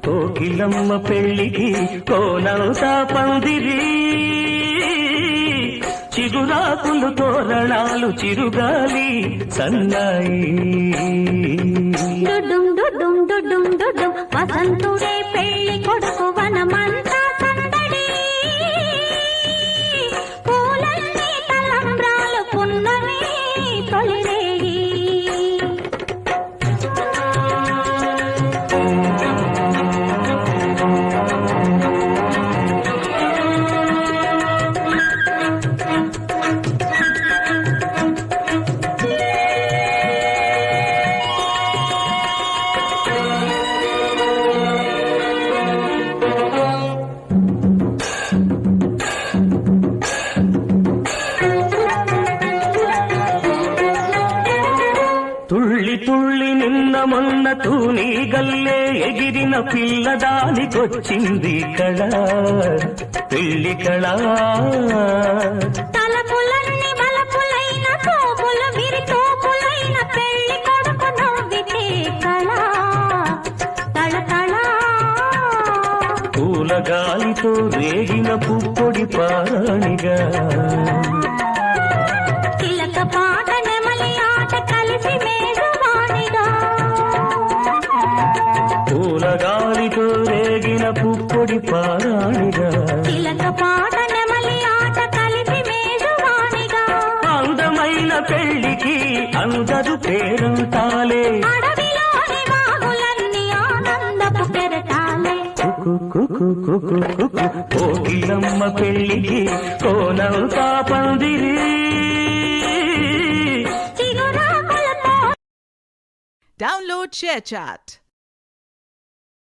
కోకిలమ్మ పెళ్ళికి కోనవుతా పందిరి, చిగురాకులు తోరణాలు చిరుగాలి సన్నాయి. డుడుం డుడుం డుడుం డుడుం వసంతుడే పెళ్లి కొడుకు వనమంతా సందడి, పూలన్నీ తలంబ్రాలు పున్నమి తొలిరేయి. తుళ్ళి తుళ్ళి నిన్న మొన్న తూని గల్లే ఎగిరిన పిల్లదానికొచ్చింది కళ, పెళ్లి కళ. తలపులన్నీ బలపులైన తోపులు విరి తోపులైన పెళ్లి కొడుకు నవ్వితే కళ తళతళ. పూల గాలితో రేగిన పుప్పొడి పారాణిగా, తిలక పాట నెమలి ఆట కలిసి మేఘవాణిగా. పూల గాలితో రేగిన పుప్పొడి పారాణిగా, తిలక పాట నెమలి ఆట కలిసి మేఘవాణిగా. అందమైన పెళ్లికి అందరు పేరంతాలే, అడవిలోని వాగులన్నీ ఆనందపు కెరటాలే. కోకిలమ్మ పెళ్లికి కోనవుతా పందిరి. చిగురాకులతో Download ShareChat.